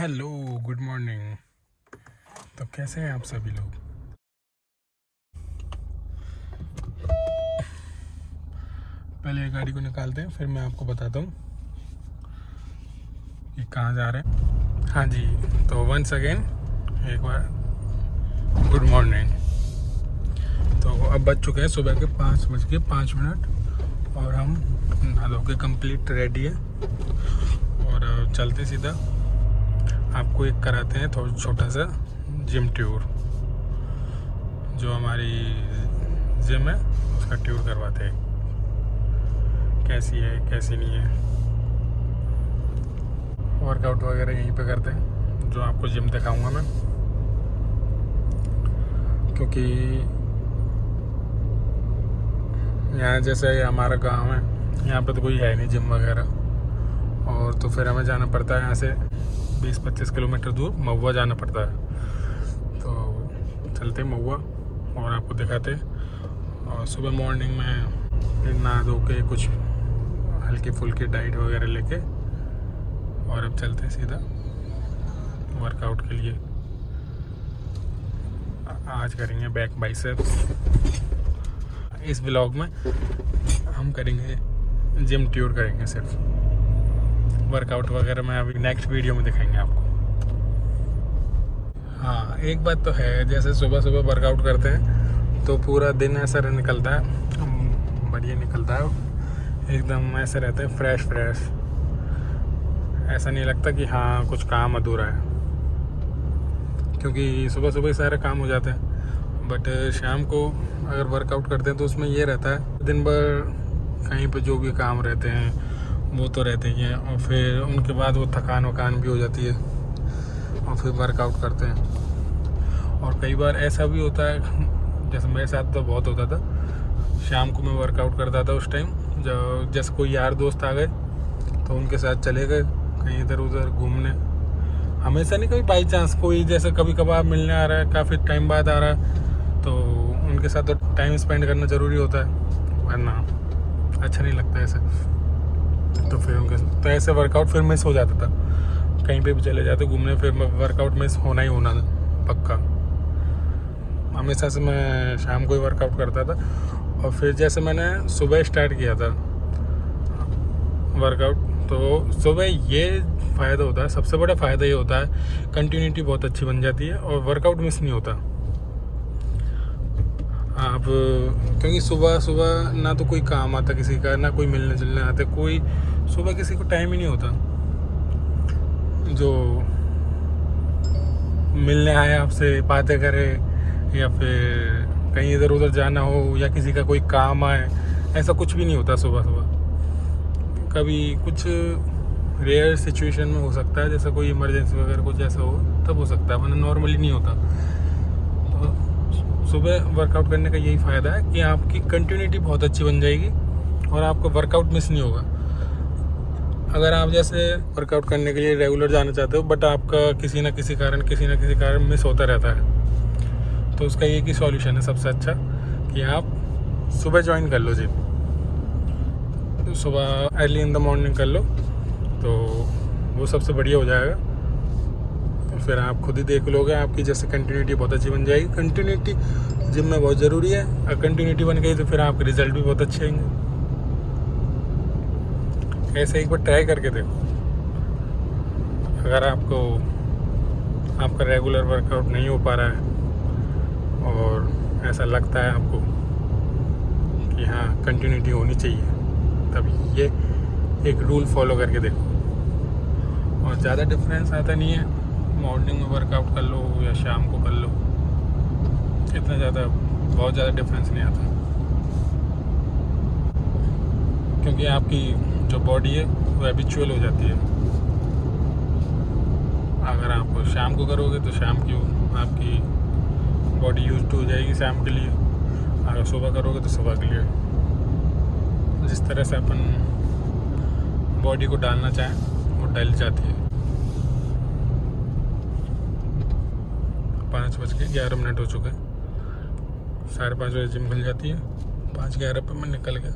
Hello, good morning. तो कैसे हैं आप सभी लोग? पहले गाड़ी को निकालते हैं, फिर मैं आपको बताता हूँ कि कहाँ जा रहे हैं। हाँ जी, तो वंस अगेन एक बार गुड मॉर्निंग। तो अब बज चुके हैं सुबह के 5:05 और हम नहा धो के कंप्लीट रेडी है और चलते सीधा आपको एक कराते हैं थोड़ा छोटा सा जिम टूर। जो हमारी जिम है उसका टूर करवाते हैं, कैसी है कैसी नहीं है। वर्कआउट वगैरह यहीं पे करते हैं, जो आपको जिम दिखाऊंगा मैं, क्योंकि यहाँ जैसे हमारा गांव है, यहाँ पे तो कोई है नहीं जिम वगैरह। और तो फिर हमें जाना पड़ता है यहाँ से 20-25 किलोमीटर दूर महुआ जाना पड़ता है। तो चलते महुआ और आपको दिखाते। और सुबह मॉर्निंग में नहा धो के कुछ हल्की फुल्की डाइट वगैरह लेके और अब चलते सीधा वर्कआउट के लिए। आज करेंगे बैक बाइसेप्स। इस व्लॉग में हम करेंगे जिम टूर करेंगे, सिर्फ वर्कआउट वगैरह में अभी नेक्स्ट वीडियो में दिखाएंगे आपको। हाँ, एक बात तो है, जैसे सुबह सुबह वर्कआउट करते हैं तो पूरा दिन ऐसा निकलता है, बढ़िया निकलता है, एकदम ऐसे रहता है फ्रेश। ऐसा नहीं लगता कि हाँ कुछ काम अधूरा है, क्योंकि सुबह सुबह सारे काम हो जाते हैं। बट शाम को अगर वर्कआउट करते हैं तो उसमें ये रहता है, दिन भर कहीं पे जो भी काम रहते हैं वो तो रहते ही हैं, और फिर उनके बाद वो थकान वकान भी हो जाती है और फिर वर्कआउट करते हैं। और कई बार ऐसा भी होता है, जैसे मेरे साथ तो बहुत होता था, शाम को मैं वर्कआउट करता था उस टाइम जब जैसे कोई यार दोस्त आ गए तो उनके साथ चले गए कहीं इधर उधर घूमने। हमेशा नहीं, कभी बाई चांस कोई जैसे कभी कभार मिलने आ रहा है, काफ़ी टाइम बाद आ रहा है, तो उनके साथ तो टाइम स्पेंड करना ज़रूरी होता है, वरना अच्छा नहीं लगता ऐसे। तो फिर उनके तो ऐसे वर्कआउट फिर मिस हो जाता था। कहीं पे भी चले जाते घूमने, फिर वर्कआउट मिस होना ही होना पक्का। हमेशा से मैं शाम को ही वर्कआउट करता था। और फिर जैसे मैंने सुबह स्टार्ट किया था वर्कआउट, तो सुबह ये फ़ायदा होता है, सबसे बड़ा फ़ायदा ये होता है कंटिन्यूटी बहुत अच्छी बन जाती है और वर्कआउट मिस नहीं होता। आप क्योंकि सुबह सुबह ना तो कोई काम आता किसी का, ना कोई मिलने जुलने आता, कोई सुबह किसी को टाइम ही नहीं होता जो मिलने आए आपसे बातें करे, या फिर कहीं इधर उधर जाना हो, या किसी का कोई काम आए, ऐसा कुछ भी नहीं होता सुबह सुबह। कभी कुछ रेयर सिचुएशन में हो सकता है, जैसा कोई इमरजेंसी वगैरह कुछ ऐसा हो तब हो सकता है, वरना नॉर्मली नहीं होता। तो सुबह वर्कआउट करने का यही फ़ायदा है कि आपकी कंटिन्यूटी बहुत अच्छी बन जाएगी और आपको वर्कआउट मिस नहीं होगा। अगर आप जैसे वर्कआउट करने के लिए रेगुलर जाना चाहते हो, बट आपका किसी न किसी कारण मिस होता रहता है, तो उसका एक ही सॉल्यूशन है सबसे अच्छा, कि आप सुबह ज्वाइन कर लो जिम। तो सुबह अर्ली इन द मॉर्निंग कर लो तो वो सबसे बढ़िया हो जाएगा। तो फिर आप खुद ही देख लोगे, आपकी जैसे कंटिन्यूटी बहुत अच्छी बन जाएगी। कंटिन्यूटी जिम में बहुत ज़रूरी है, अगर कंटिन्यूटी बन गई तो फिर आपके रिजल्ट भी बहुत अच्छे आएंगे। ऐसे एक बार ट्राई करके देखो। अगर आपका रेगुलर वर्कआउट नहीं हो पा रहा है और ऐसा लगता है आपको कि हाँ कंटिन्यूटी होनी चाहिए, तब ये एक रूल फॉलो करके देखो। और ज़्यादा डिफरेंस आता नहीं है, मॉर्निंग में वर्कआउट कर लो या शाम को कर लो, बहुत ज़्यादा डिफरेंस नहीं आता, क्योंकि आपकी जो बॉडी है वो हैबिचुअल हो जाती है। अगर आप शाम को करोगे तो शाम की आपकी बॉडी यूज टू हो जाएगी शाम के लिए, अगर सुबह करोगे तो सुबह के लिए। जिस तरह से अपन बॉडी को डालना चाहें वो डल जाती है। 5:11 हो चुके हैं, 5:30 बजे जिम खुल जाती है, 5:11 पे मैं निकल गया।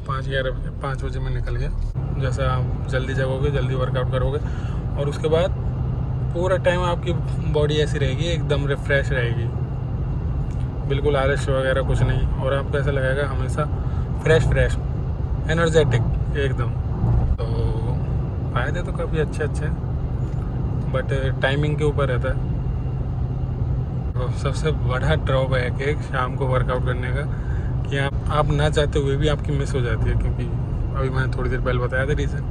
5 बजे मैं निकल गया। जैसा आप जल्दी जगोगे, जल्दी वर्कआउट करोगे, और उसके बाद पूरा टाइम आपकी बॉडी ऐसी रहेगी, एकदम रिफ्रेश रहेगी, बिल्कुल आलस वगैरह कुछ नहीं, और आपको ऐसा लगेगा हमेशा फ्रेश एनर्जेटिक एकदम। तो फ़ायदे तो काफ़ी अच्छे हैं, बट टाइमिंग के ऊपर रहता है। तो सबसे बड़ा ड्रॉबैक है शाम को वर्कआउट करने का कि आप ना चाहते हुए भी आपकी मिस हो जाती है, क्योंकि अभी मैंने थोड़ी देर पहले बताया था रीज़न।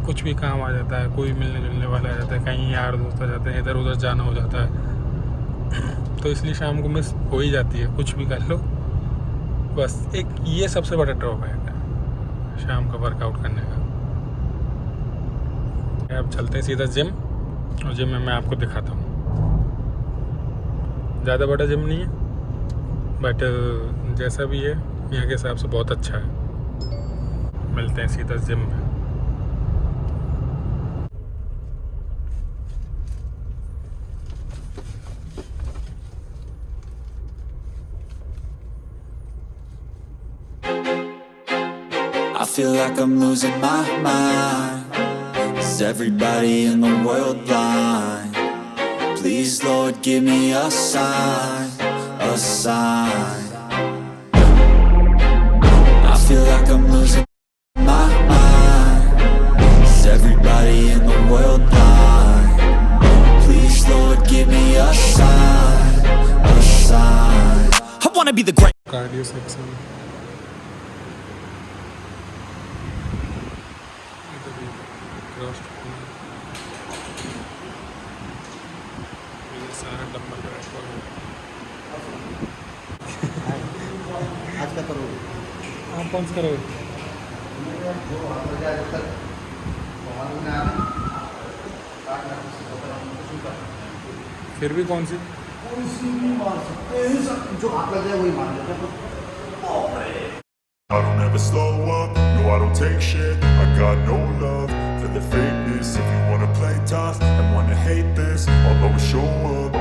कुछ भी काम आ जाता है, कोई मिलने जुलने वाला आ जाता है, कहीं यार दोस्त आ जाते हैं, इधर उधर जाना हो जाता है, तो इसलिए शाम को मिस हो ही जाती है, कुछ भी कर लो। बस एक ये सबसे बड़ा ड्रॉबैक है शाम का वर्कआउट करने का। अब चलते हैं सीधा जिम, और जिम में मैं आपको दिखाता हूँ। ज़्यादा बड़ा जिम नहीं है, बट जैसा भी है यहाँ के हिसाब से बहुत अच्छा है। मिलते हैं सीधा जिम में। I feel like I'm losing my mind. Is everybody in the world blind? Please, Lord, give me a sign, a sign. I feel like I'm losing my mind. Is everybody in the world blind? Please, Lord, give me a sign, a sign. I wanna be the great. Cardio section सारा dumbbell आज का करोगे? आप कौन सा करोगे? फिर भी कौन सी? मार सकते हैं, जो हाथ लग जाए वही मार लेते हैं। I don't ever slow up, no I don't take shit. I got no love for the fakeness. If you wanna play tough and wanna hate this, I'll always show up.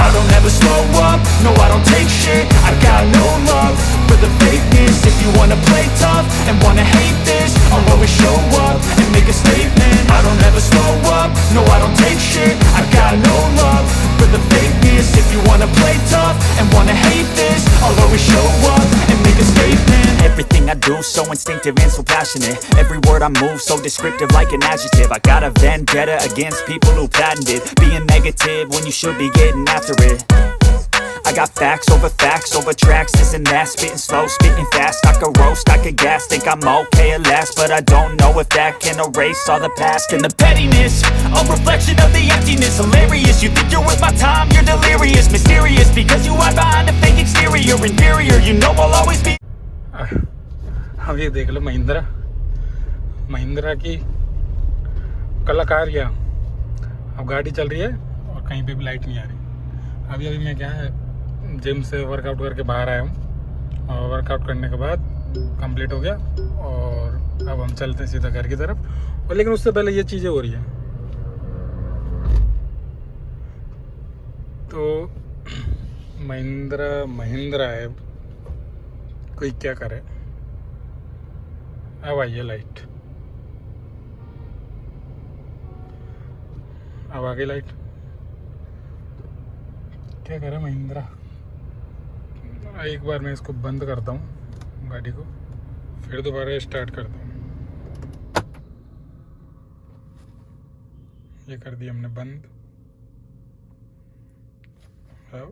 I don't ever slow up, no I don't take shit. I got no love for the fakeness. If you wanna play tough and wanna hate this, I'll always show up and make a statement. I don't ever slow up, no I don't take shit. I got no love for the fakeness. If you wanna play tough and wanna hate this, I'll always show up and make a statement. Everything I do so instinctive and so passionate. Every word I move so descriptive like an adjective. I got a vendetta against people who patented being negative when you should be getting after it. I got facts over tracks, this and that. Spitting slow, spitting fast. I could roast, I could gas. Think I'm okay at last, but I don't know if that can erase all the past. And the pettiness, a reflection of the emptiness. Hilarious, you think you're worth my time, you're delirious. Mysterious, because you hide behind a fake exterior. Inferior, you know I'll always be. अब ये देख लो महिंद्रा की कलाकार क्या। अब गाड़ी चल रही है और कहीं पे भी लाइट नहीं आ रही। अभी मैं क्या है जिम से वर्कआउट करके बाहर आया हूँ, और वर्कआउट करने के बाद कंप्लीट हो गया, और अब हम चलते हैं सीधा घर की तरफ। और लेकिन उससे पहले ये चीज़ें हो रही हैं। तो महिंद्रा है, कोई क्या करे। अब आई है लाइट, अब आ गई लाइट। क्या करे महिंद्रा। एक बार मैं इसको बंद करता हूँ गाड़ी को, फिर दोबारा स्टार्ट करता हूँ। ये कर दिया हमने बंद। अब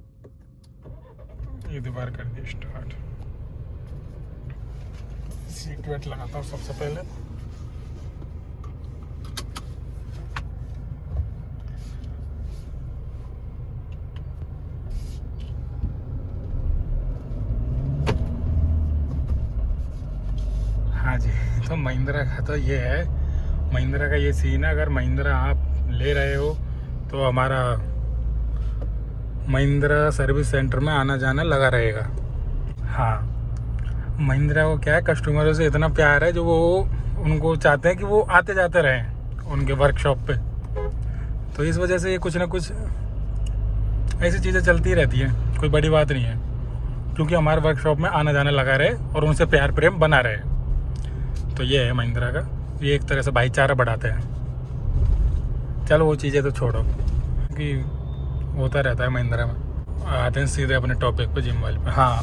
ये दोबारा कर दिया स्टार्ट। सीट बेल्ट लगाता हूँ सबसे पहले। हाँ जी, तो महिंद्रा का तो ये है, महिंद्रा का ये सीन है। अगर महिंद्रा आप ले रहे हो तो हमारा महिंद्रा सर्विस सेंटर में आना जाना लगा रहेगा। हाँ, महिंद्रा को क्या है, कस्टमरों से इतना प्यार है जो वो उनको चाहते हैं कि वो आते जाते रहें उनके वर्कशॉप पे। तो इस वजह से ये कुछ ना कुछ ऐसी चीज़ें चलती रहती हैं, कोई बड़ी बात नहीं है। क्योंकि हमारे वर्कशॉप में आना जाना लगा रहे और उनसे प्यार प्रेम बना रहे। तो ये है महिंद्रा का, ये एक तरह से भाईचारा बढ़ाते हैं। चलो वो चीज़ें तो छोड़ो, क्योंकि होता रहता है महिंद्रा में। आते हैं सीधे अपने टॉपिक पे, जिम वाले पे। हाँ,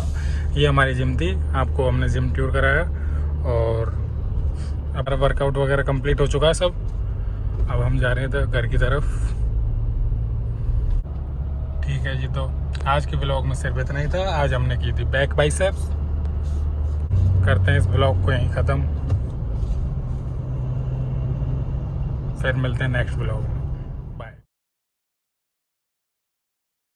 ये हमारी जिम थी, आपको हमने जिम टूर कराया और अपना वर्कआउट वगैरह कंप्लीट हो चुका है सब। अब हम जा रहे थे घर की तरफ। ठीक है जी, तो आज के ब्लॉग में सिर्फ इतना ही था। आज हमने की थी बैक बाइसेप्स। करते हैं इस ब्लॉग को यहीं ख़त्म, फिर मिलते हैं नेक्स्ट ब्लॉग में।